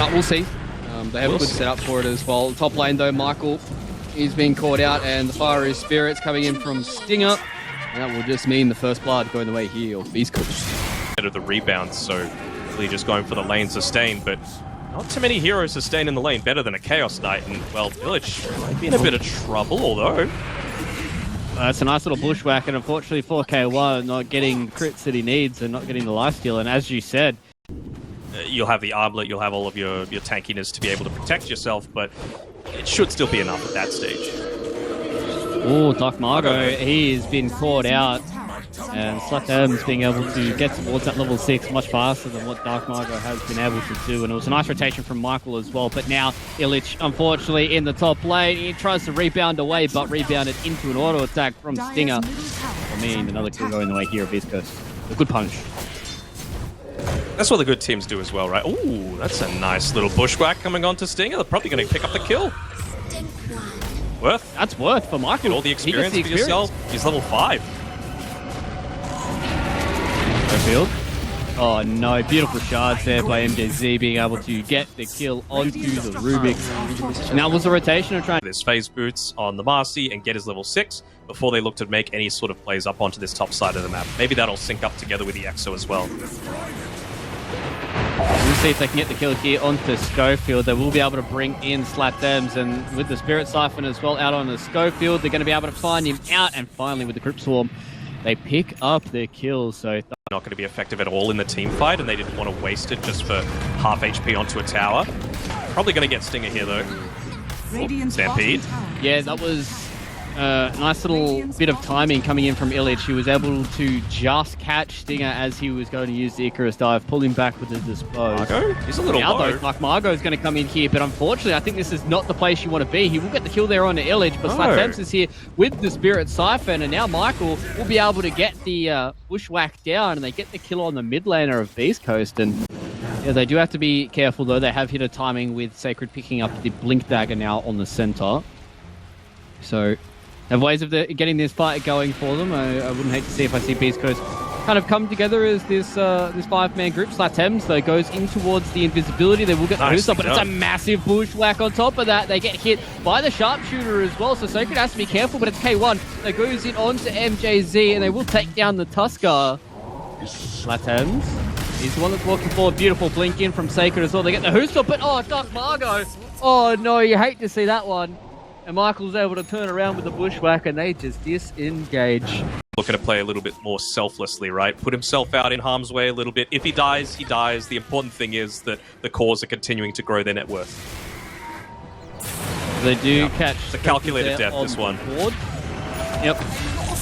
But we'll see. They have a good setup for it as well. Top lane though, Michael is being caught out, and the Fiery Spirits coming in from Stinger. And that will just mean the first blood going the way here of BEASTCOAST. Of the rebounds, so really just going for the lane sustain, but not too many heroes sustain in the lane better than a Chaos Knight, and well, Village might be in a bit of trouble, although... It's a nice little bushwhack, and unfortunately 4K1 not getting crits that he needs and not getting the lifesteal, and as you said... You'll have the armlet, you'll have all of your tankiness to be able to protect yourself, but it should still be enough at that stage. Oh, Dark Margo, he has been caught out, and SlatM's being able to get towards that level 6 much faster than what Dark Margo has been able to do, and it was a nice rotation from Michael as well, but now Illich, unfortunately, in the top lane, he tries to rebound away, but rebounded into an auto attack from Stinger. I mean, another kill going the way here at BEASTCOAST. A good punch. That's what the good teams do as well, right? Ooh, that's a nice little bushwhack coming on to Stinger. They're probably going to pick up the kill. Worth. That's worth for Michael. Get all the experience for yourself. He's level 5. Field. Oh no, beautiful shards there by MJZ being able to get the kill onto the Rubik. And that was a rotation of trying... There's phase boots on the Marcy and get his level 6 before they look to make any sort of plays up onto this top side of the map. Maybe that'll sync up together with the EXO as well. We'll see if they can get the kill here onto Schofield. They will be able to bring in SlatM's, and with the Spirit Siphon as well out on the Schofield, they're going to be able to find him out, and finally with the Crypt Swarm, they pick up their kills. So not going to be effective at all in the team fight, and they didn't want to waste it just for half HP onto a tower. Probably going to get Stinger here though. Oh, Stampede. Yeah, that was a nice little bit of timing coming in from Illich. He was able to just catch Stinger as he was going to use the Icarus dive, pull him back with the dispose. Margo? He's a little now, low. Though, like Margo is going to come in here, but unfortunately, I think this is not the place you want to be. He will get the kill there on the Illich, but SlatM's is here with the Spirit Siphon, and now Michael will be able to get the bushwhack down, and they get the kill on the mid laner of BEASTCOAST. And yeah, they do have to be careful though. They have hit a timing with Sacred picking up the Blink Dagger now on the center. So have ways of getting this fight going for them. I wouldn't hate to see if I see BEASTCOAST kind of come together as this 5-man group. SlatM's though goes in towards the invisibility. They will get the boost up, but it's a massive bushwhack on top of that. They get hit by the sharpshooter as well, so Sacred has to be careful, but it's K1 that goes in onto MJZ, and they will take down the Tusker. SlatM's, he's the one that's walking forward. Beautiful blink in from Sacred as well. They get the Hooster, but oh, Dark Margo. Oh no, you hate to see that one. And Michael's able to turn around with the bushwhack, and they just disengage. Looking to play a little bit more selflessly, right? Put himself out in harm's way a little bit. If he dies, he dies. The important thing is that the cores are continuing to grow their net worth. They do catch... It's a calculated death, this one. Board. Yep.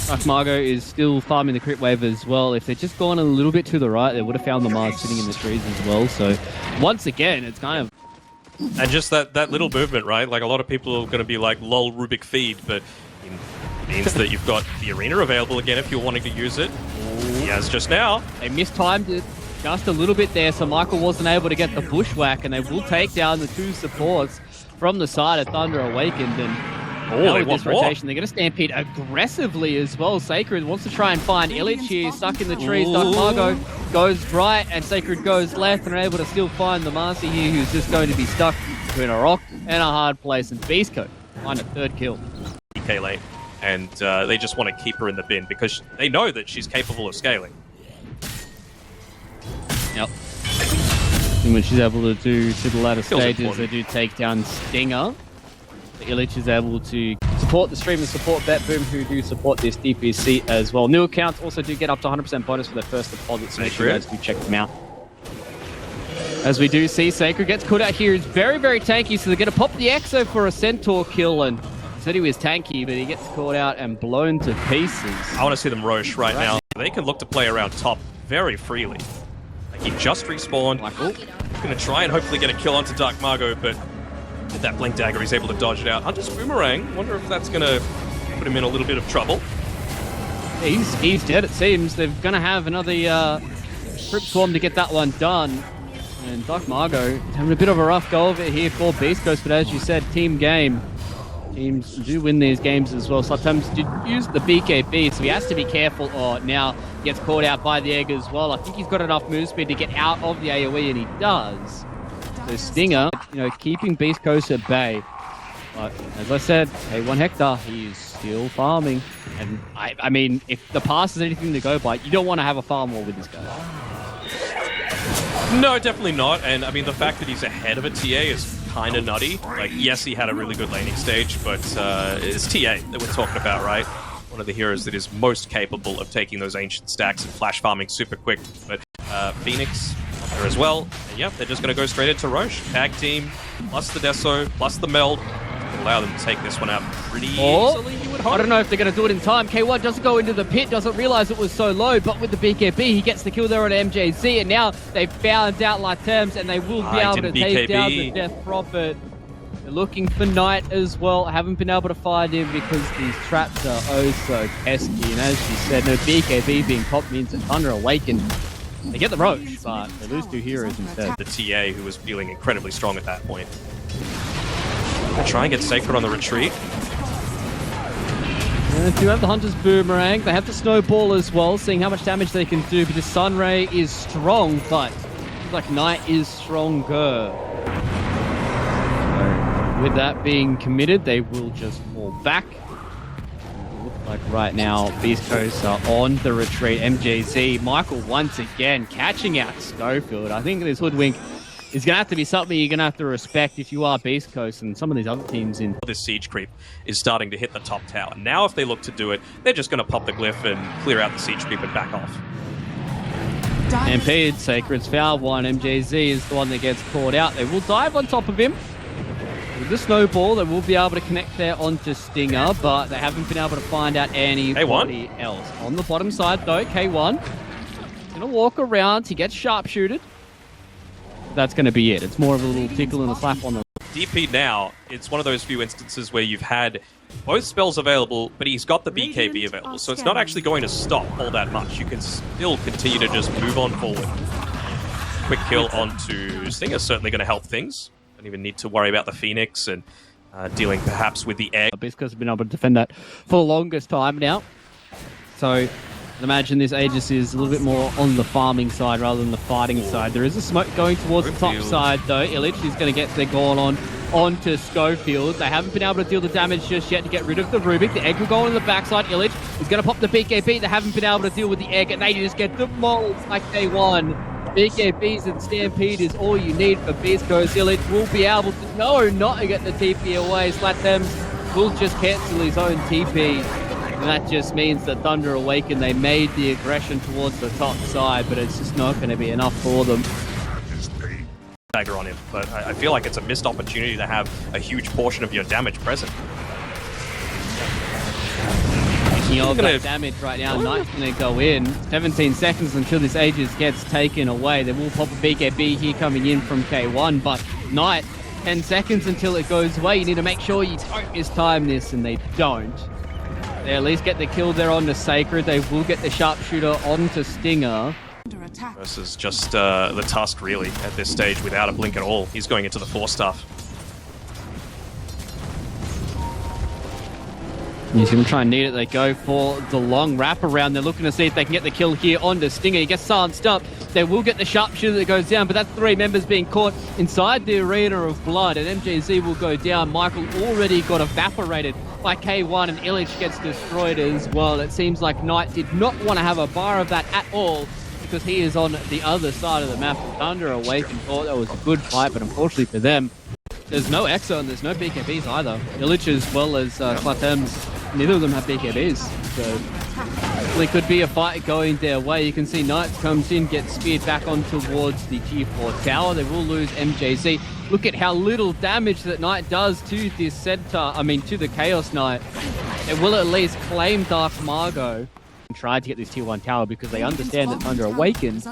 Dark Margo is still farming the crit wave as well. If they'd just gone a little bit to the right, they would have found the Mars sitting in the trees as well. So, once again, it's kind of... And just that little movement, right? Like, a lot of people are going to be like, lol, Rubik feed, but it means that you've got the arena available again if you're wanting to use it. He has just now. They mistimed it just a little bit there, so Michael wasn't able to get the bushwhack, and they will take down the 2 supports from the side of Thunder Awakened. And now with this rotation, they're going to stampede aggressively as well. Sacred wants to try and find Illich here, stuck in the trees. Dark Margo goes right, and Sacred goes left, and are able to still find the Marcy here, who's just going to be stuck between a rock and a hard place. And BEASTCOAST find a 3rd kill. DK lane, and they just want to keep her in the bin because they know that she's capable of scaling. Yep. And when she's able to do to the latter stages, they do take down Stinger. Illich is able to support the stream and support BetBoom, who do support this DPC as well. New accounts also do get up to 100% bonus for their first deposit, so make sure you guys do check them out. As we do see, Sacred gets caught out here. He's very, very tanky, so they're going to pop the Exo for a Centaur kill, and said he was tanky, but he gets caught out and blown to pieces. I want to see them Roche right now. They can look to play around top very freely. Like, he just respawned. Michael going to try and hopefully get a kill onto Dark Margo, but with that Blink Dagger, he's able to dodge it out. Hunter's Boomerang, wonder if that's going to put him in a little bit of trouble. He's dead, it seems. They're going to have another Crypt Swarm to get that one done. And Dark Margo having a bit of a rough go of it here for BEASTCOAST, but as you said, team game. Teams do win these games as well. Sometimes did use the BKB, so he has to be careful. Oh, now gets caught out by the egg as well. I think he's got enough move speed to get out of the AoE, and he does. the Stinger, keeping Beast Coast at bay. But as I said, K1 Hector, he is still farming. And I mean, if the pass is anything to go by, you don't want to have a farm war with this guy. No, definitely not. And I mean, the fact that he's ahead of a TA is kind of nutty. Like, yes, he had a really good laning stage, but it's TA that we're talking about, right? One of the heroes that is most capable of taking those ancient stacks and flash farming super quick. But Phoenix up there as well. And yep, they're just going to go straight into Roche. Tag team, plus the Deso, plus the Meld. Allow them to take this one out pretty easily, you would hope. I don't know if they're going to do it in time. K1 doesn't go into the pit, doesn't realize it was so low, but with the BKB, he gets the kill there on MJZ, and now they've found out Laterms, and they will be able to take down the Death Prophet. They're looking for Knight as well. Haven't been able to find him because these traps are oh so pesky, and as you said, no BKB being popped means that Thunder Awakened. They get the Roche, but they lose 2 heroes instead. The TA, who was feeling incredibly strong at that point. They try and get Sacred on the retreat. They do have the Hunter's Boomerang. They have the Snowball as well, seeing how much damage they can do, because Sunray is strong, but like Knight is stronger. So, with that being committed, they will just fall back. It looks like right now, Beast Coast are on the retreat. MJZ, Michael once again catching out Schofield. I think this Hoodwink is going to have to be something you're going to have to respect if you are Beast Coast and some of these other teams in. This siege creep is starting to hit the top tower. Now if they look to do it, they're just going to pop the glyph and clear out the siege creep and back off. Stampede, Sacred's foul one. MJZ is the one that gets caught out. They will dive on top of him. With the Snowball, they will be able to connect there onto Stinger, but they haven't been able to find out anybody else. On the bottom side though, K1 going to walk around. He gets sharpshooted. That's going to be it. It's more of a little tickle and a slap on the... DP now, it's one of those few instances where you've had both spells available, but he's got the BKB available, so it's not actually going to stop all that much. You can still continue to just move on forward. Quick kill onto Stinger, certainly going to help things. Don't even need to worry about the Phoenix and dealing perhaps with the egg. Beast Coast have been able to defend that for the longest time now. So... I imagine this Aegis is a little bit more on the farming side rather than the fighting side. There is a smoke going towards the top side though. Illich is going to get their goal onto Schofield. They haven't been able to deal the damage just yet to get rid of the Rubik. The egg will go on the backside. Illich is going to pop the BKB. They haven't been able to deal with the egg, and they just get demolished like they won. BKBs and Stampede is all you need for Beast Coast. Illich will be able to... No, not to get the TP away. Slathems will just cancel his own TP. And that just means that Thunder Awakened, they made the aggression towards the top side, but it's just not going to be enough for them. Dagger on him, but I feel like it's a missed opportunity to have a huge portion of your damage present. Taking all that damage right now, Knight's going to go in. 17 seconds until this Aegis gets taken away. They will pop a BKB here coming in from K1, but Knight, 10 seconds until it goes away. You need to make sure you don't mistime this, and they don't. They at least get the kill there on the Sacred. They will get the sharpshooter onto Stinger. Versus just the Tusk, really, at this stage, without a blink at all. He's going into the 4-stuff. He's going to try and need it. They go for the long wraparound. They're looking to see if they can get the kill here onto Stinger. He gets silenced up. They will get the sharpshooter that goes down, but that's 3 members being caught inside the Arena of Blood, and MJZ will go down. Michael already got evaporated by K1, and Illich gets destroyed as well. It seems like Knight did not want to have a bar of that at all, because he is on the other side of the map. Thunder Awakened thought that was a good fight, but unfortunately for them, there's no Exo and there's no BKBs either. Illich as well as Klatems, neither of them have BKBs. So it could be a fight going their way. You can see Knight comes in, gets speared back on towards the G4 tower. They will lose MJZ. Look at how little damage that Knight does to this center, to the Chaos Knight. They will at least claim Dark Margot and try to get this tier 1 tower, because they understand that Thunder Awakens,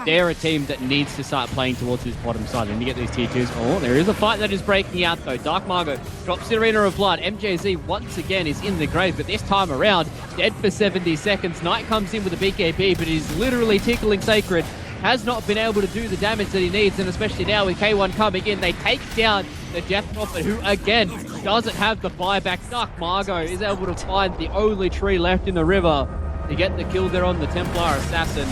they're a team that needs to start playing towards this bottom side and to get these tier 2s. Oh, there is a fight that is breaking out though. Dark Margot drops the Arena of Blood. MJZ once again is in the grave, but this time around, dead for 70 seconds. Knight comes in with a BKB, but he's literally tickling Sacred. Has not been able to do the damage that he needs, and especially now with K1 coming in, they take down the Death Prophet, who again doesn't have the buyback. Dark Margot is able to find the only tree left in the river to get the kill there on the Templar Assassin.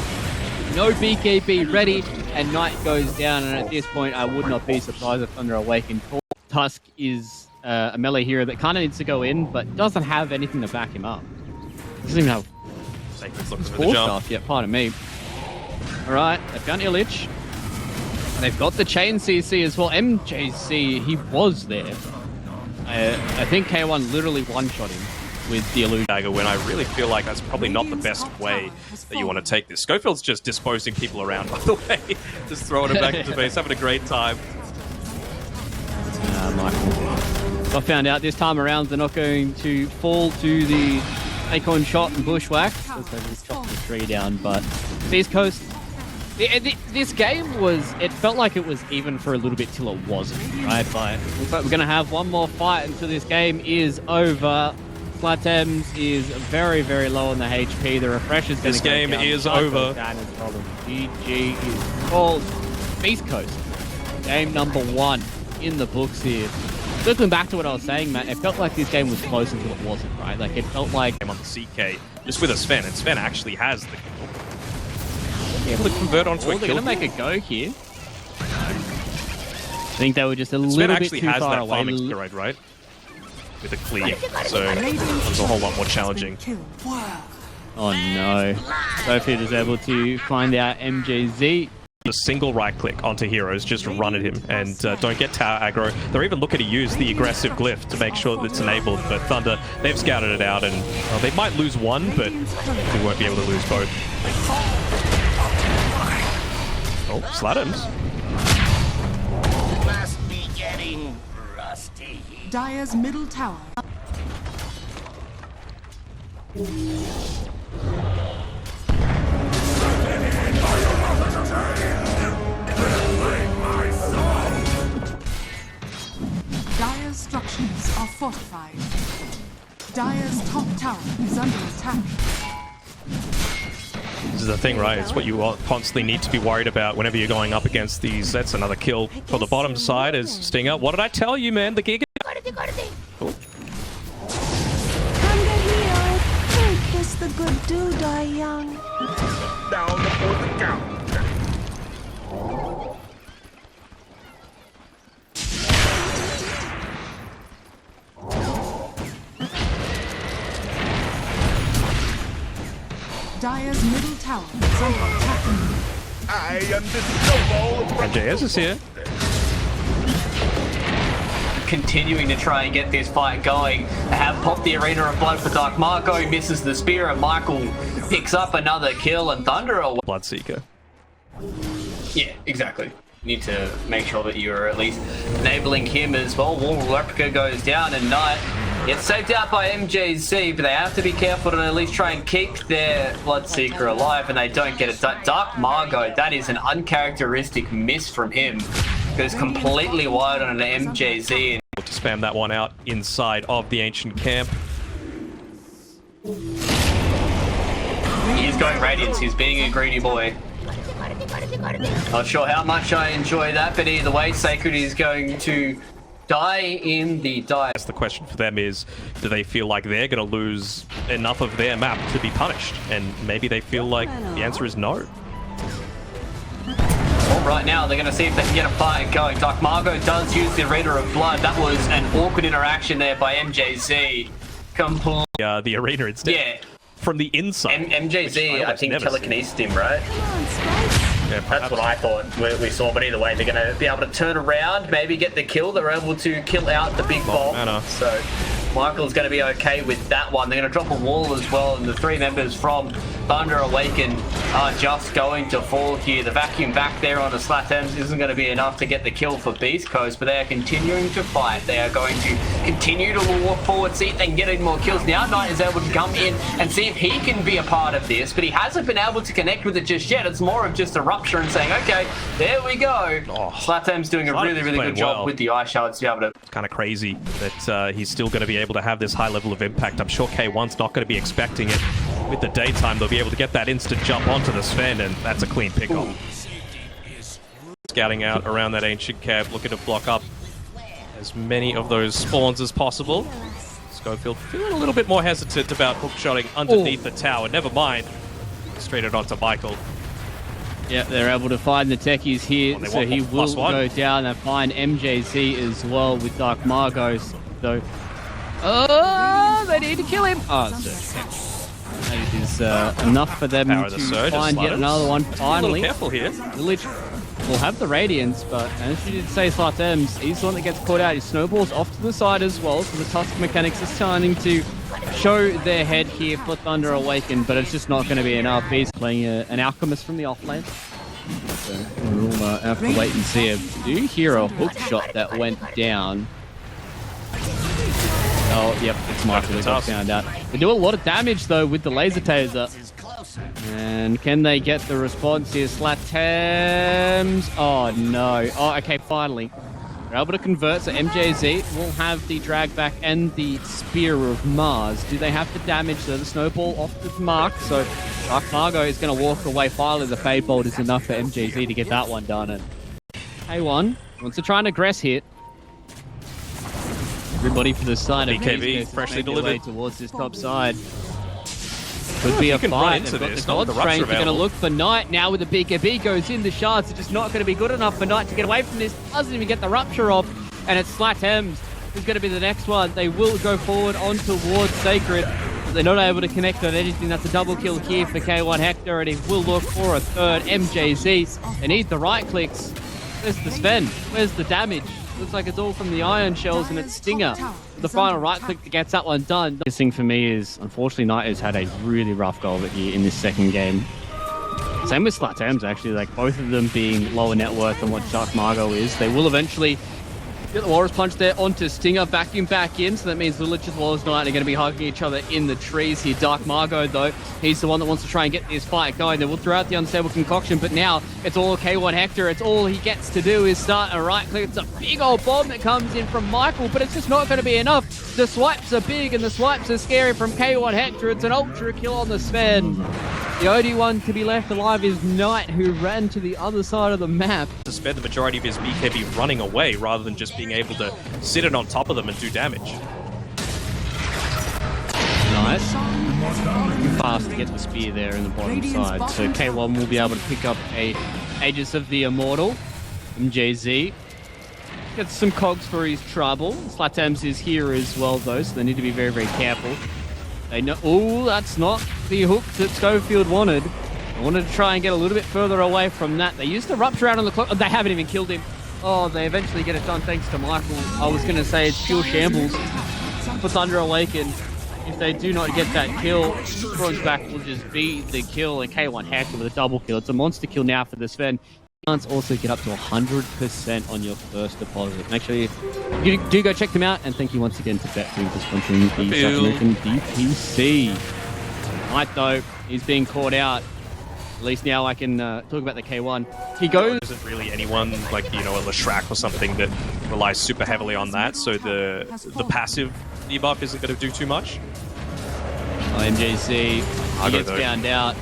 No BKB ready, and Knight goes down. And at this point, I would not be surprised if Thunder Awakened. Tusk is a melee hero that kind of needs to go in, but doesn't have anything to back him up. Doesn't even have Sacred's looking for full the jump. stuff. Yeah, pardon me. All right, they've found Illich. They've got the chain CC as well. MJC, he was there. I think K1 literally one-shot him with the illusion dagger, when I really feel like that's probably not the best way that you want to take this. Schofield's just disposing people around, by the way. Just throwing it back into base, having a great time. Michael. I found out this time around they're not going to fall to the acorn shot and bushwhack because they just chopped the tree down. But Beast Coast, this game was, it felt like it was even for a little bit till it wasn't, right? But looks like we're going to have one more fight until this game is over. Flatems is very, very low on the HP. The refresh is going to This game is over. GG is called. Beast Coast, game number 1 in the books here. Looking back to what I was saying, Matt, it felt like this game was close until it wasn't, right? Like, it felt like... I'm on the CK, just with a Sven, and Sven actually has the kill. Yeah, Able to convert onto a they're kill. going to make a go here. I think they were just a Sven little bit actually too has far that away. farming steroid, right? With a clear, so it's a whole lot more challenging. Oh no. Sophie is able to find out MJZ. A single right click onto heroes, just run at him, and don't get tower aggro. They're even looking to use the aggressive glyph to make sure that it's enabled, but Thunder, they've scouted it out, and they might lose one, but they won't be able to lose both. Oh, Slatoms. Must be getting rusty. Dire's middle tower. Dire's structures are fortified. Dire's top tower is under attack. This is the thing, right? It's what you constantly need to be worried about whenever you're going up against these. That's another kill for the bottom side as Stinger. What did I tell you, man? The Giga... Oh. Thunder here. Don't kiss the good dude, I young. Down before the count. Dire's middle tower is under attack. I am the snowball of And JS is here. Continuing to try and get this fight going. They have popped the Arena of Blood for Dark Marco, misses the spear, and Michael picks up another kill, and Thunder away. Bloodseeker. Yeah, exactly. Need to make sure that you're at least enabling him as well. Wall Replica goes down, and Knight gets saved out by MJZ, but they have to be careful to at least try and keep their Bloodseeker alive, and they don't get it. Dark Margo, that is an uncharacteristic miss from him. Goes completely wide on an MJZ. To spam that one out inside of the ancient camp. He is going Radiance, he's being a greedy boy. Not sure how much I enjoy that, but either way, Sacred is going to die in the dive. The question for them is, do they feel like they're going to lose enough of their map to be punished? And maybe they feel like the answer is no. Well, right now, they're going to see if they can get a fight going. Dark Margo does use the Arena of Blood. That was an awkward interaction there by MJZ. The arena instead. Yeah. From the inside. MJZ, I think, telekinesis him, right? Yeah, That's what I thought we saw, but either way, they're going to be able to turn around, maybe get the kill. They're able to kill out the big bomb. So Michael's going to be okay with that one. They're going to drop a wall as well, and the 3 members from Thunder Awaken are just going to fall here. The vacuum back there on the Slatoms isn't going to be enough to get the kill for Beast Coast, but they are continuing to fight. They are going to continue to walk forward, see if they can get any more kills. Now Knight is able to come in and see if he can be a part of this, but he hasn't been able to connect with it just yet. It's more of just a rupture and saying, okay, there we go. Slatom's doing a really, really good job with the eye shards to be able to... It's kind of crazy that he's still going to be able to have this high level of impact. I'm sure K1's not going to be expecting it. With the daytime, they'll be able to get that instant jump onto the Sven, and that's a clean pick-off. Scouting out around that ancient camp, looking to block up as many of those spawns as possible. Schofield feeling a little bit more hesitant about hookshotting underneath the tower. Never mind. Straight it onto Michael. Yeah, they're able to find the techies here, Oh, they so want he will +1. go down and find MJZ as well with Dark Margos. So, they need to kill him. Oh, so that is enough for them Power to the surge, find yet Slutters. another one. A little Finally, careful here. Village will have the Radiance, but as you did say, Slatems, he's the one that gets caught out. He snowballs off to the side as well, so the Tusk mechanics are starting to show their head here for Thunder Awakened, but it's just not going to be enough. He's playing an Alchemist from the offlane. So we'll have to wait and see. I do hear a hook shot that went down. Oh, yep, it's Michael that got found out. They do a lot of damage, though, with the laser taser. And can they get the response here? Slatems. Oh, no. Oh, okay, finally. They're able to convert, so MJZ will have the drag back and the Spear of Mars. Do they have the damage? So the snowball off the mark, so Dark Margo is going to walk away. Finally, the Fade Bolt is enough for MJZ to get that one done. And K1 wants to try and aggress here. Everybody for the side of BKB, Beast freshly make their way delivered. towards this top side. Could be a can run fight. into They've got this, the not with God the Rupture Strength. They're going to available. look for Knight now with the BKB goes in. The shards are just not going to be good enough for Knight to get away from this. Doesn't even get the Rupture off. And it's Slatems who's going to be the next one. They will go forward on towards Sacred. But they're not able to connect on anything. That's a double kill here for K1 Hector. And he will look for a third MJZ. They need the right clicks. Where's the Sven? Where's the damage? Looks like it's all from the Iron Shells and it's Stinger. The final right click that gets that one done. The thing for me is, unfortunately, Knight has had a really rough go of it here in this second game. Same with Slatems, actually. Like, both of them being lower net worth than what Dark Margo is. They will eventually get the Walrus Punch there onto Stinger, vacuum back in, so that means Village as well as Knight are going to be hugging each other in the trees here. Dark Margo, though, he's the one that wants to try and get this fight going. They will throw out the Unstable Concoction, but now it's all K1 Hector. It's all he gets to do is start a right click. It's a big old bomb that comes in from Michael, but it's just not going to be enough. The swipes are big and the swipes are scary from K1 Hector. It's an ultra kill on the Sven. The only one to be left alive is Knight, who ran to the other side of the map. To spend the majority of his BKB running away rather than just being able to sit it on top of them and do damage. Knight, fast to get the spear there in the bottom side. So K1 will be able to pick up a Aegis of the Immortal. MJZ gets some cogs for his trouble. Slatems is here as well, though, so they need to be very, very careful. They know. Oh, that's not the hook that Schofield wanted. I wanted to try and get a little bit further away from that. They used the Rupture out on the clock. Oh, they haven't even killed him. Oh, they eventually get it done thanks to Michael. I was going to say it's pure shambles for Thunder Awakened. If they do not get that kill, Bronze Back will just be the kill, and K1 Hector with a double kill. It's a monster kill now for the Sven. Also get up to 100% on your first deposit. Make sure you do go check them out, and thank you once again to Bet3 for sponsoring the South American DPC. Knight, though, he's being caught out. At least now I can talk about the K1. He goes... There isn't really anyone like, you know, a Leshrac or something that relies super heavily on that, so the passive debuff isn't going to do too much. Oh, MJZ, he gets found out.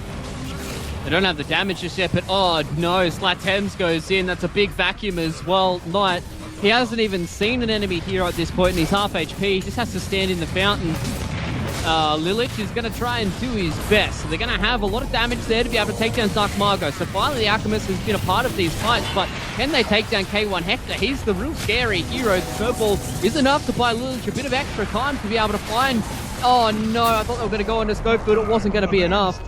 They don't have the damage just yet, but oh no, Slatems goes in. That's a big vacuum as well. Knight, he hasn't even seen an enemy here at this point, and he's half HP. He just has to stand in the fountain. Lilich is going to try and do his best. So they're going to have a lot of damage there to be able to take down Dark Margo. So finally the Alchemist has been a part of these fights, but can they take down K1 Hector? He's the real scary hero. The Snowball is enough to buy Lilich a bit of extra time to be able to find... Oh no, I thought they were going to go on to Schofield. It wasn't going to be enough.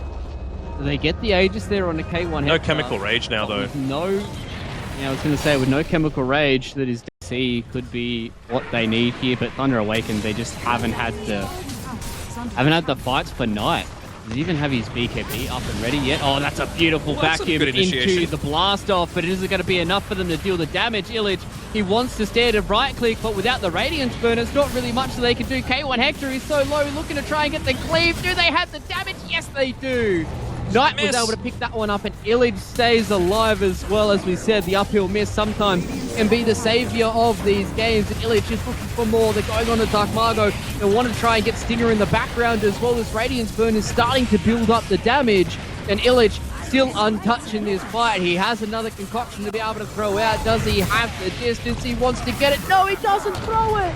So they get the Aegis there on the K1 Hector. No Chemical Rage now, though. I was going to say, with no Chemical Rage, that his DC could be what they need here, but Thunder Awakened, they just haven't had the fights for Knight. Does he even have his BKB up and ready yet? Oh, that's a beautiful vacuum into the blast off, but it isn't going to be enough for them to deal the damage. Illich, he wants to stand and right click, but without the Radiance Burn, it's not really much that they can do. K1 Hector is so low, looking to try and get the cleave. Do they have the damage? Yes, they do. Knight was able to pick that one up, and Illich stays alive as well. As we said, the uphill miss sometimes can be the savior of these games. And Illich is looking for more. They're going on to Dark Margo. They want to try and get Stinger in the background as well. As Radiance Burn is starting to build up the damage, and Illich still untouched in this fight. He has another concoction to be able to throw out. Does he have the distance? He wants to get it. No, he doesn't throw it.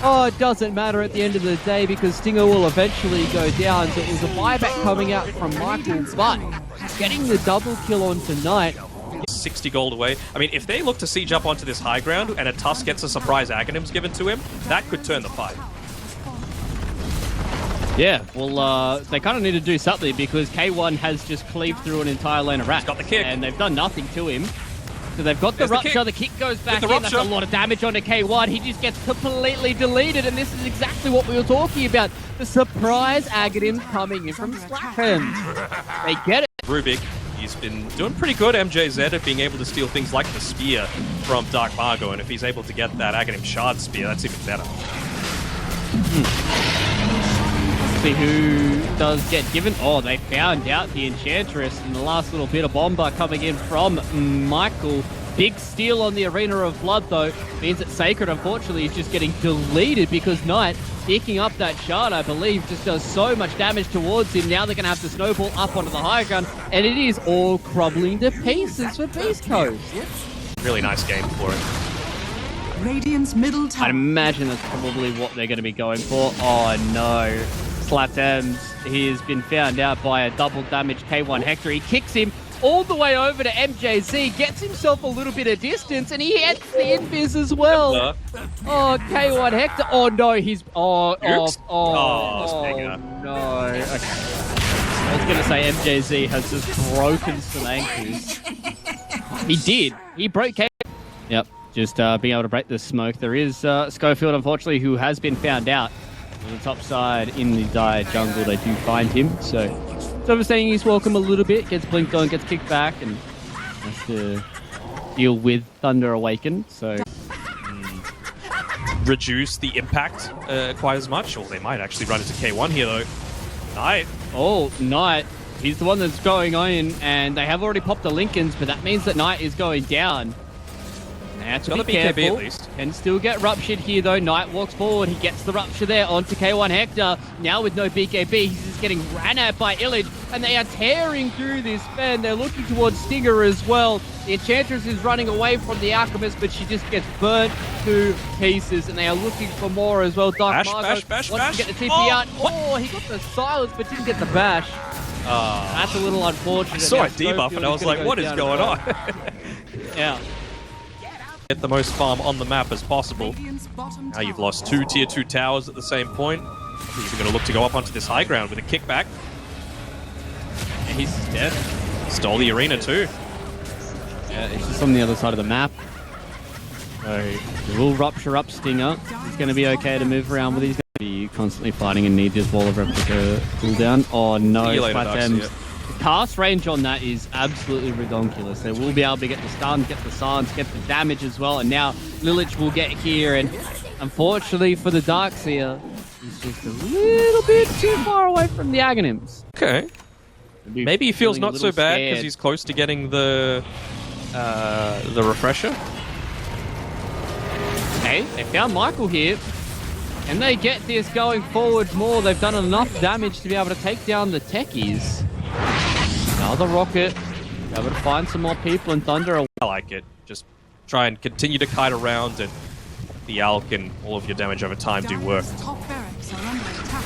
Oh, it doesn't matter at the end of the day because Stinger will eventually go down. So it was a buyback coming out from Michael, but getting the double kill on tonight. 60 gold away. I mean, if they look to siege up onto this high ground and a Tusk gets a surprise Aghanims given to him, that could turn the fight. Yeah, well, they kind of need to do something because K1 has just cleaved through an entire lane of rats. He's got the kick. And they've done nothing to him. So they've got the There's the Rupture, the kick. kick goes back With the in, that's a Rupture. lot of damage onto K1. He just gets completely deleted, and this is exactly what we were talking about. The surprise Aghanims coming in from Slackhand. They get it. Rubik, he's been doing pretty good, MJZ, at being able to steal things like the spear from Dark Margo, and if he's able to get that Aghanim Shard spear, that's even better. See who does get given. Oh, they found out the Enchantress, and the last little bit of bomber coming in from Michael. Big steal on the Arena of Blood, though, means that Sacred, unfortunately, is just getting deleted because Knight, picking up that shard, I believe, just does so much damage towards him. Now they're going to have to snowball up onto the high ground, and it is all crumbling to pieces for Beast Coast. Really nice game for him. Radiant's middle tower. I'd imagine that's probably what they're going to be going for. Oh, no. Slatems, he has been found out by a double damage K1 Hector. He kicks him all the way over to MJZ, gets himself a little bit of distance, and he hits the invis as well. Oh, K1 Hector. Oh, no, he's... Oh, no. Okay. I was going to say MJZ has just broken some ankles. He did. He broke K. Yep, just being able to break the smoke. There is Schofield, unfortunately, who has been found out. On the top side in the dire jungle, they do find him. So overstaying he's welcome a little bit, gets blinked on, gets kicked back, and has to deal with Thunder Awaken. So reduce the impact quite as much, or they might actually run into K1 here though. Knight. Oh, Knight. He's the one that's going on, and they have already popped the Lincolns, but that means that Knight is going down. Now to be careful. at least. Can still get ruptured here though. Knight walks forward. He gets the rupture there onto K1 Hector. Now with no BKB, he's just getting ran at by Illage, and they are tearing through this fan. They're looking towards Stinger as well. The Enchantress is running away from the Alchemist, but she just gets burnt to pieces, and they are looking for more as well. Dark Margo wants to get the TP out. Oh, he got the silence, but didn't get the bash. That's a little unfortunate. I saw Now a debuff and I was Schofield like, what is going on? Yeah. Get the most farm on the map as possible. Radiant's bottom Now you've tower. lost 2 tier 2 towers at the same point. He's going to look to go up onto this high ground with a kickback. And he's dead. Stole the arena too. Yeah, it's just on the other side of the map. So he will rupture up Stinger. He's going to be okay to move around with these guys. Be constantly fighting and need this wall of replica cooldown. Oh no, See you later, Slatem's Ducks, cast range on that is absolutely redonkulous. They will be able to get the stun, get the silence, get the damage as well. And now Lilich will get here, and unfortunately for the Darkseer, he's just a little bit too far away from the Aghanims. Okay. Maybe he feels Feeling a not so little bad scared. because he's close to getting the refresher. Okay, they found Michael here. And they get this going forward more. They've done enough damage to be able to take down the techies. Another rocket. Be able to find some more people and Thunder. I like it. Just try and continue to kite around, and the Alk and all of your damage over time do work. Dire's top barracks are under attack.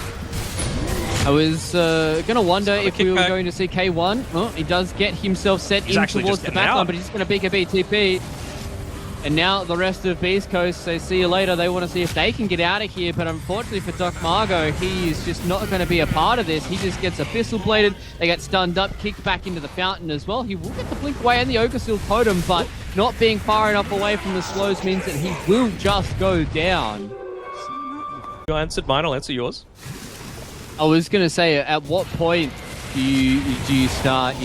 I was going to wonder if we were kickback. going to see K1. Oh, he does get himself set He's in actually towards just the getting backline, out. but he's going to BKB TP. And now the rest of Beast Coast, they see you later. They want to see if they can get out of here. But unfortunately for Doc Margo, he is just not going to be a part of this. He just gets abyssal bladed. They get stunned up, kicked back into the fountain as well. He will get the blink away and the Ogre Seal totem, but not being far enough away from the slows means that he will just go down. You answered mine, I'll answer yours. I was going to say, at what point do you start,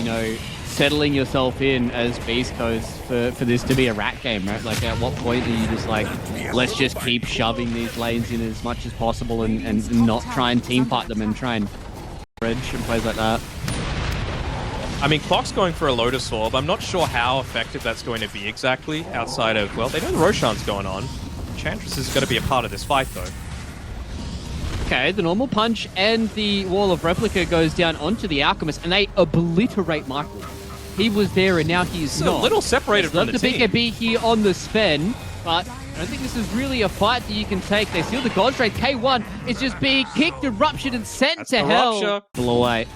settling yourself in as Beast Coast for this to be a rat game, right? Like, at what point are you just like, let's just keep shoving these lanes in as much as possible and not try and team fight them and try and bridge and plays like that? I mean, Clock's going for a Lotus Orb. I'm not sure how effective that's going to be exactly outside of, well, they know the Roshan's going on. Enchantress is going to be a part of this fight, though. Okay, the normal punch and the wall of replica goes down onto the Alchemist, and they obliterate Michael. He was there, and now he's It's a not. little separated from the There's team. BKB here on the Sven, but I don't think this is really a fight that you can take. They steal the God's Wraith. K1 is just being kicked and ruptured and sent That's to the hell. rupture. Pull away.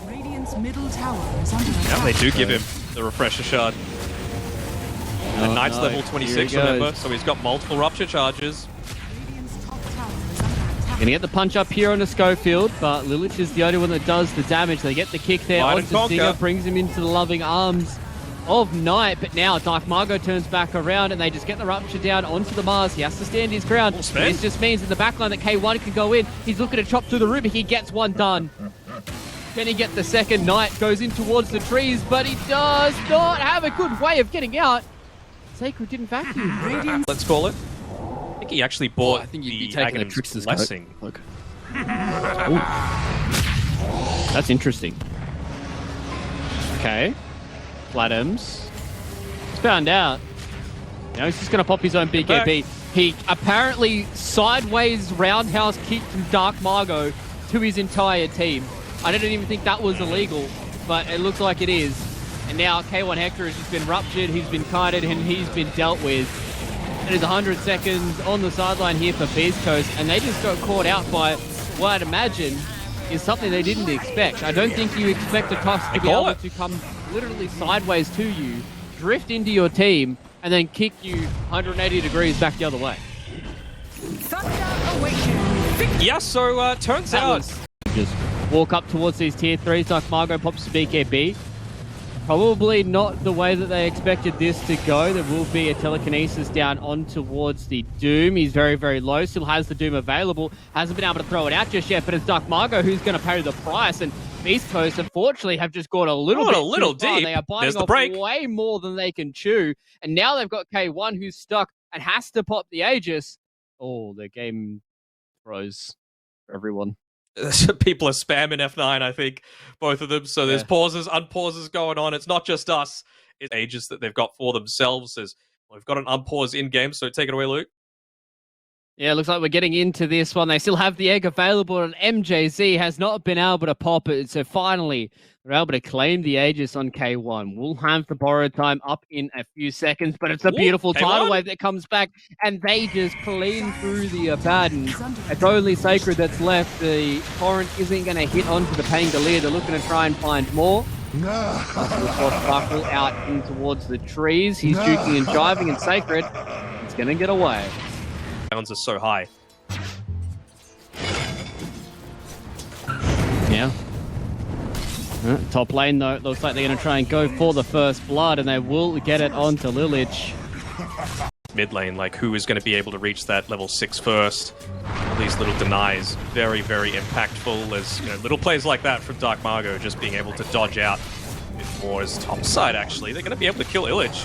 Radiant's Radiant's middle tower is under Yeah, attack. they do give him the refresher shard. And Knight's level 26, remember, so he's got multiple rupture charges. Radiant's top tower is under attack. Gonna get the punch up here on the Schofield, but Lilich is the only one that does the damage. They get the kick there Divide and onto conquer. Stinger, brings him into the loving arms of Knight, but now Dark Margot turns back around and they just get the rupture down onto the Mars. He has to stand his ground. This just means in the backline that K1 can go in. He's looking to chop through the Rubik. He gets one done. Can he get the second? Knight goes in towards the trees, but he does not have a good way of getting out. Sacred didn't vacuum. Radiant's Let's call it. I think he actually bought I think you'd be the taking a Aghanim's Trickster's blessing. Look. That's interesting. Okay. Flatums. He's found out. Now he's just going to pop his own BKB. He apparently sideways roundhouse kicked Dark Margot to his entire team. I didn't even think that was illegal, but it looks like it is. And now K1 Hector has just been ruptured, he's been kited, and he's been dealt with. It is 100 seconds on the sideline here for Beast Coast, and they just got caught out by what I'd imagine is something they didn't expect. I don't think you expect a toss to be able to come literally sideways to you, drift into your team, and then kick you 180 degrees back the other way. Yeah, so turns out... Just walk up towards these tier 3s. Dark Margot pops the BKB. Probably not the way that they expected this to go. There will be a telekinesis down on towards the Doom. He's very, very low. Still has the Doom available. Hasn't been able to throw it out just yet, but it's Dark Margot who's going to pay the price. And Beast Coast, unfortunately, have just gone a little bit too far. deep. They are There's biting the off break. way more than they can chew. And now they've got K1 who's stuck and has to pop the Aegis. Oh, the game froze for everyone. People are spamming F9, I think, both of them. So there's pauses, unpauses going on. It's not just us. It's Aegis that they've got for themselves. We've got an unpause in-game, so take it away, Luke. Yeah, it looks like we're getting into this one. They still have the egg available, and MJZ has not been able to pop it. So finally, they're able to claim the Aegis on K1. We'll have the borrowed time up in a few seconds, but it's a beautiful tidal wave that comes back, and they just clean through the Abaddon. It's only Sacred that's left. The Torrent isn't going to hit onto the Pangolier. They're looking to try and find more. Buckle out in towards the trees. He's juking and jiving, and Sacred is going to get away. Rounds are so high. Yeah. Top lane, though, it looks like they're going to try and go for the first blood, and they will get it onto Lilich. Mid lane, like, who is going to be able to reach that level 6 first? All these little denies, very, very impactful. As little plays like that from Dark Margot, just being able to dodge out a bit more. As top side, actually, they're going to be able to kill Illich.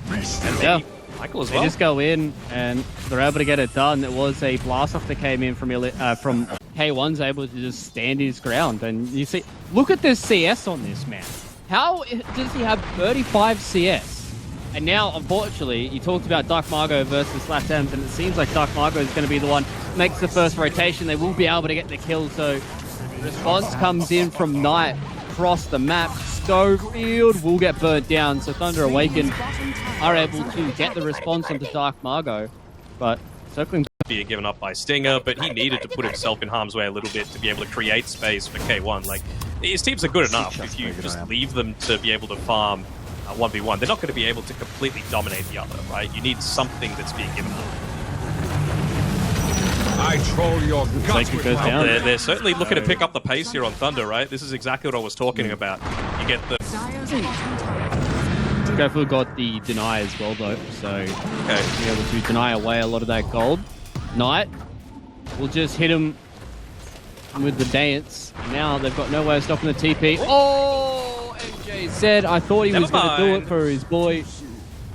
And Yeah. Michael as They well. just go in, and they're able to get it done. It was a blast-off that came in from K1's able to just stand his ground. And you see, look at this CS on this man. How does he have 35 CS? And now, unfortunately, you talked about Dark Margot versus Flatums, and it seems like Dark Margot is going to be the one who makes the first rotation. They will be able to get the kill, so response comes in from Knight across the map. Schofield will get burnt down, so Thunder Awakened are able to get the response onto Dark Margot, but circling Be given up by Stinger, but he needed to put himself in harm's way a little bit to be able to create space for K1. Like, his teams are good enough. If you just leave them to be able to farm 1v1, they're not going to be able to completely dominate the other, right? You need something that's being given them. I troll your guts with my They're certainly looking to pick up the pace here on Thunder, right? This is exactly what I was talking about. You get the... Schofield got the deny as well, though, so be able to deny away a lot of that gold. Knight will just hit him with the dance. Now they've got no way of stopping the TP. Oh, MJ said I thought he was going to do it for his boy.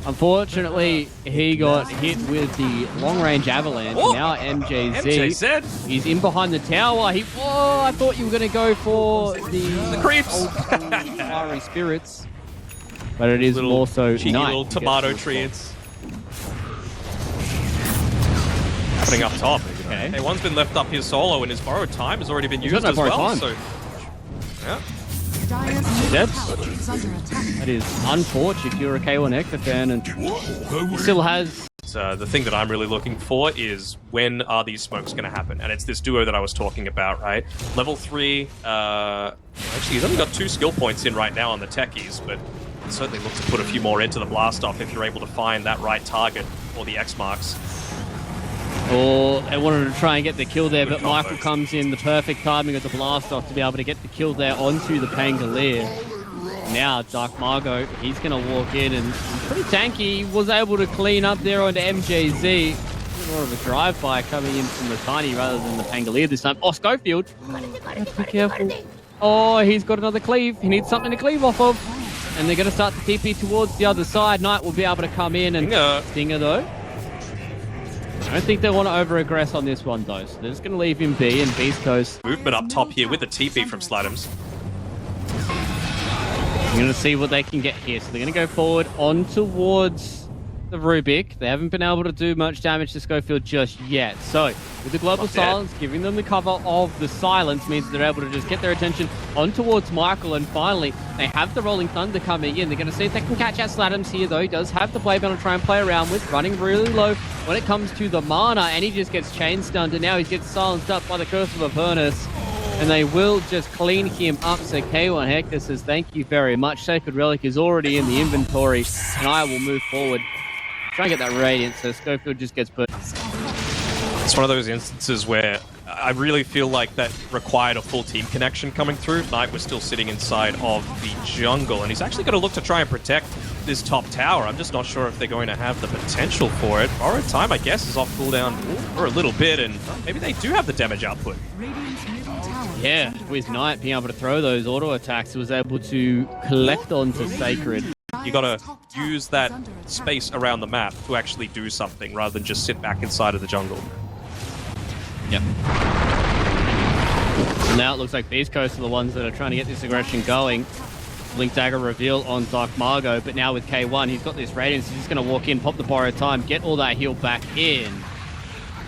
Unfortunately, he got hit with the long-range avalanche. Oh! Now MJZ, he's in behind the tower. I thought you were going to go for the creeps. Fiery spirits, but it is Little more so cheeky Knight little who gets tomato the treats. Happening up top. Okay. Hey, one's been left up here solo, and his borrowed time has already been He's used got no as well. borrowed So, yeah. That is unfortunate if you're a K1 Hector fan, and he still has the thing that I'm really looking for is when are these smokes going to happen? And it's this duo that I was talking about, right? Level 3, actually he's only got 2 skill points in right now on the techies, but certainly look to put a few more into the blast-off if you're able to find that right target or the X marks. Or they wanted to try and get the kill there, but Michael comes in the perfect timing of the blast-off to be able to get the kill there onto the Pangolier. Now, Dark Margot, he's going to walk in and pretty tanky. Was able to clean up there onto MJZ. More of a drive-by coming in from the Tiny rather than the Pangolier this time. Oh, Schofield. Be careful. Oh, he's got another cleave. He needs something to cleave off of. And they're going to start to TP towards the other side. Knight will be able to come in and Stinger though. I don't think they want to over-aggress on this one though. So they're just going to leave him be and Beast Coast. Movement up top here with the TP from Slatums. We're going to see what they can get here. So they're going to go forward on towards the Rubik. They haven't been able to do much damage to Schofield just yet. So with the Global Silence, giving them the cover of the silence means they're able to just get their attention on towards Michael. And finally, they have the Rolling Thunder coming in. They're going to see if they can catch out Slatums here, though. He does have the play to try and play around with, running really low when it comes to the mana. And he just gets chain stunned. And now he gets silenced up by the Curse of Avernus. And they will just clean him up. So K1 Hector says, thank you very much. Sacred Relic is already in the inventory. And I will move forward. Try and get that Radiant, so Schofield just gets put. It's one of those instances where I really feel like that required a full team connection coming through. Knight was still sitting inside of the jungle, and he's actually going to look to try and protect this top tower. I'm just not sure if they're going to have the potential for it. Borrowed Time, I guess, is off cooldown for a little bit, and maybe they do have the damage output. Yeah, with Knight being able to throw those auto attacks, he was able to collect onto Sacred. You gotta use that space around the map to actually do something rather than just sit back inside of the jungle. Yep. Now it looks like Beast Coast are the ones that are trying to get this aggression going. Blink Dagger reveal on Dark Margot, but now with K1, he's got this Radiance. He's just going to walk in, pop the Borrowed Time, get all that heal back in.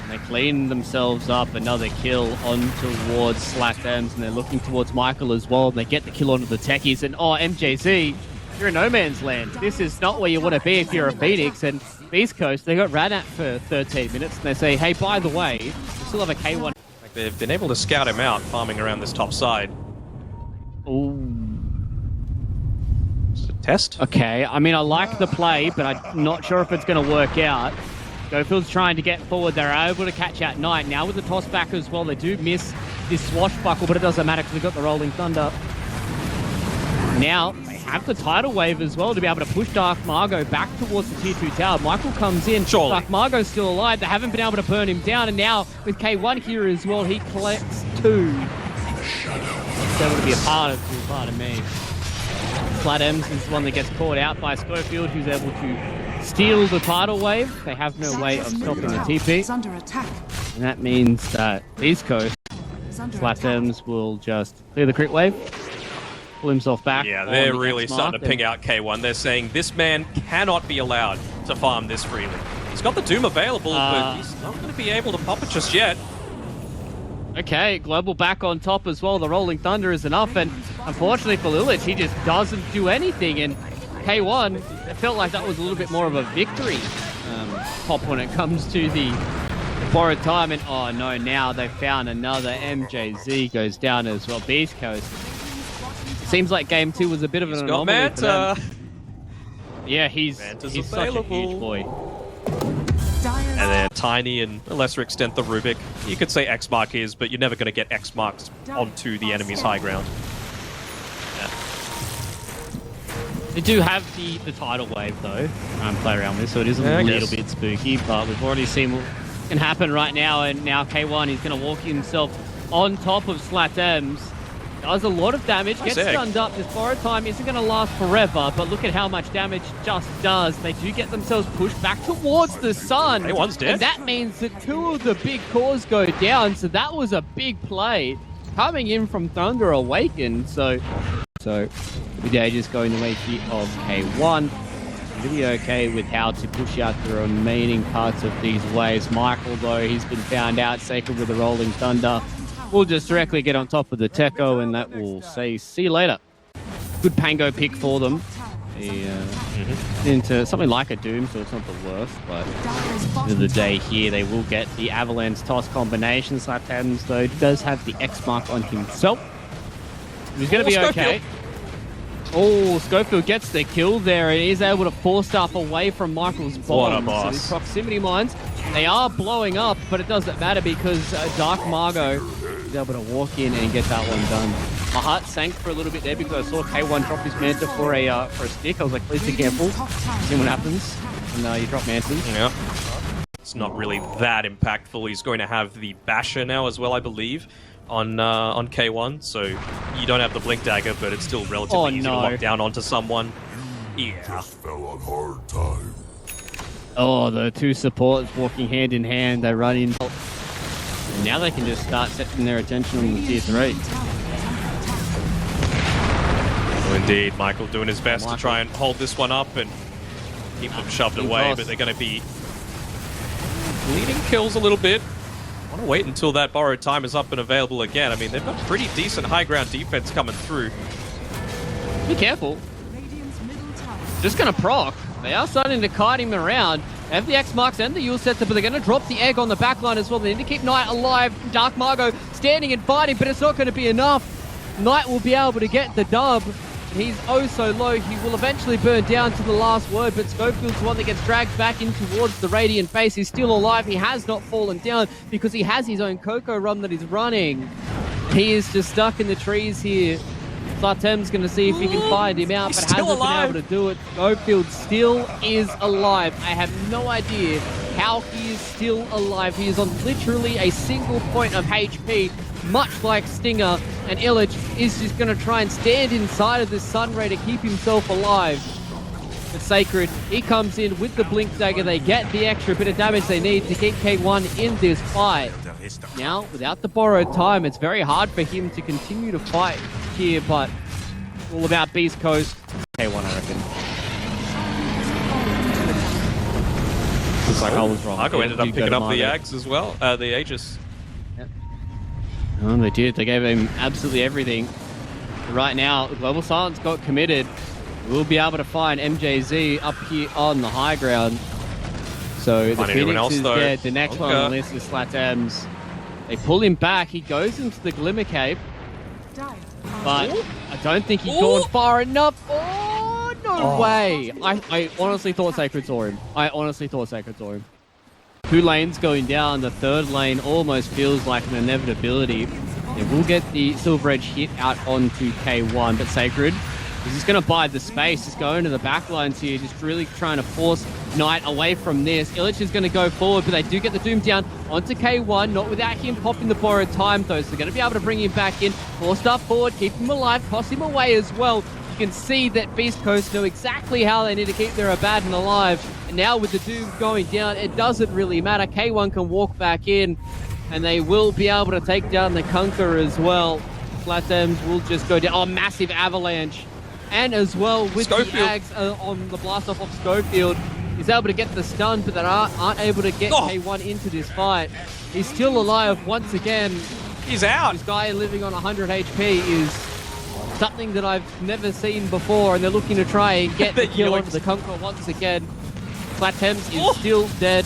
And they clean themselves up. Another kill on towards Slatums, and they're looking towards Michael as well. And they get the kill onto the techies, and oh, MJZ, you're in no man's land. This is not where you want to be if you're a Phoenix. And Beast Coast, they got ran at for 13 minutes, and they say, hey, by the way, we still have a K1. Like they've been able to scout him out, farming around this top side. Ooh. Is it a test? Okay, I mean, I like the play, but I'm not sure if it's going to work out. Schofield's trying to get forward. They're able to catch out Knight. Now with the toss back as well, they do miss this swashbuckle, but it doesn't matter because they've got the Rolling Thunder. Now, they have the tidal wave as well to be able to push Dark Margot back towards the tier 2 tower. Michael comes in. Surely. Dark Margot's still alive. They haven't been able to burn him down. And now, with K1 here as well, he collects 2. He's able to be a part of me. Slatums is the one that gets caught out by Schofield, who's able to steal the tidal wave. They have no way of stopping the TP. And that means that East Coast, Slatums will just clear the crit wave. Pull himself back. Yeah, they're really starting to ping out K1. They're saying this man cannot be allowed to farm this freely. He's got the Doom available, but he's not going to be able to pop it just yet. Okay, Global back on top as well. The Rolling Thunder is enough, and unfortunately for Lilich, he just doesn't do anything. And K1, it felt like that was a little bit more of a victory pop when it comes to the Borrowed Time. And oh no, now they've found another. MJZ goes down as well. Beast Coast. Seems like game 2 was a bit of an anomaly for them. Yeah, he's such a huge boy. And they're Tiny and, to a lesser extent, the Rubik. You could say X-Mark is, but you're never going to get X-Marks onto the enemy's high ground. Yeah. They do have the tidal wave, though, play around with, so it is a little bit spooky, but we've already seen what can happen right now, and now K1 is going to walk himself on top of Slatums. Does a lot of damage, gets stunned up. This Borrowed Time isn't going to last forever, but look at how much damage just does. They do get themselves pushed back towards the sun. Hey, one's dead. And that means that 2 of the big cores go down, so that was a big play. Coming in from Thunder Awakened, so Viday just going the way of K1. Really okay with how to push out the remaining parts of these waves. Michael, though, he's been found out, Sacred with the Rolling Thunder. We'll just directly get on top of the Techo, and that will say, see you later. Good Pango pick for them. into something like a Doom, so it's not the worst, but at the end of the day here, they will get the Avalanche toss combination. Slatems, though, does have the X mark on himself. He's going to be okay. Oh, Schofield gets the kill there and is able to force stuff away from Michael's bomb. What a boss. So these proximity mines, they are blowing up, but it doesn't matter because Dark Margo is able to walk in and get that one done. My heart sank for a little bit there because I saw K1 drop his Manta for a stick. I was like, please be careful. See what happens when you drop Mantas. Yeah. It's not really that impactful. He's going to have the Basher now as well, I believe, on K1. So you don't have the Blink Dagger, but it's still relatively easy to lock down onto someone. Yeah. Oh, the two supports walking hand in hand. They run in. And now they can just start setting their attention on the tier 3. Well, indeed, Michael doing his best to try and hold this one up and keep them shoved away, but they're going to be leading kills a little bit. I want to wait until that borrowed time is up and available again. I mean, they've got pretty decent high ground defense coming through. Be careful. Just going to proc. They are starting to kite him around. They have the X marks and the Yule Setter, but they're going to drop the egg on the backline as well. They need to keep Knight alive. Dark Margo standing and fighting, but it's not going to be enough. Knight will be able to get the dub. He's oh so low. He will eventually burn down to the last word, but Schofield's the one that gets dragged back in towards the Radiant base. He's still alive. He has not fallen down because he has his own Coco run that he's running. He is just stuck in the trees here. Slatem's going to see if he can find him out, but hasn't been able to do it. Schofield still is alive. I have no idea how he is still alive. He is on literally a single point of HP, much like Stinger, and Illich is just going to try and stand inside of this Sunray to keep himself alive. But Sacred, he comes in with the Blink Dagger. They get the extra bit of damage they need to keep K1 in this fight. Now, without the borrowed time, it's very hard for him to continue to fight here, but it's all about Beast Coast. K1, I reckon. Looks like I was wrong. Margo ended up picking up the Ags as well, the Aegis. Oh, they did. They gave him absolutely everything. Right now, Global Silence got committed. We'll be able to find MJZ up here on the high ground. So the Phoenix is dead. The next one on the list is Slatems. They pull him back. He goes into the Glimmer Cape. But I don't think he's gone far enough. Oh, no way. I honestly thought Sacred saw him. 2 lanes going down. The third lane almost feels like an inevitability. They will get the Silver Edge hit out onto K1, but Sacred is just going to bide the space. Just going to the back lines here, just really trying to force Knight away from this. Illich is going to go forward, but they do get the Doom down onto K1, not without him popping the borrowed time, though. So they're going to be able to bring him back in, force stuff forward, keep him alive, toss him away as well. You can see that Beast Coast know exactly how they need to keep their Abaddon alive. And now with the Doom going down, it doesn't really matter. K1 can walk back in, and they will be able to take down the Conqueror as well. Slatems will just go down. Oh, massive avalanche. And as well with Schofield. The Ags on the blast off of Schofield, he's able to get the stun, but they aren't able to get K1 into this fight. He's still alive once again. He's out. This guy living on 100 HP is something that I've never seen before, and they're looking to try and get the kill onto the Conqueror once again. Slatems is still dead,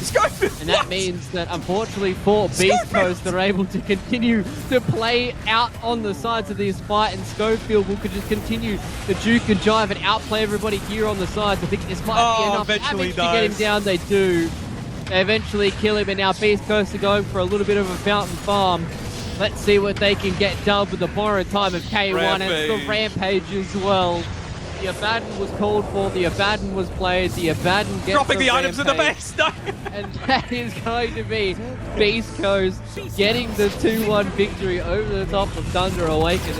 and that means that unfortunately for Beast Coast, they're able to continue to play out on the sides of this fight, and Schofield will just continue to juke and jive and outplay everybody here on the sides. I think this might be enough damage to get him down. They do. They eventually kill him, and now Beast Coast are going for a little bit of a fountain farm. Let's see what they can get done with the borrowed time of K1 and the Rampage as well. The Abaddon was called for, the Abaddon was played, the Abaddon gets dropping the Rampage, items in the base, no! And that is going to be Beast Coast getting the 2-1 victory over the top of Thunder Awakening.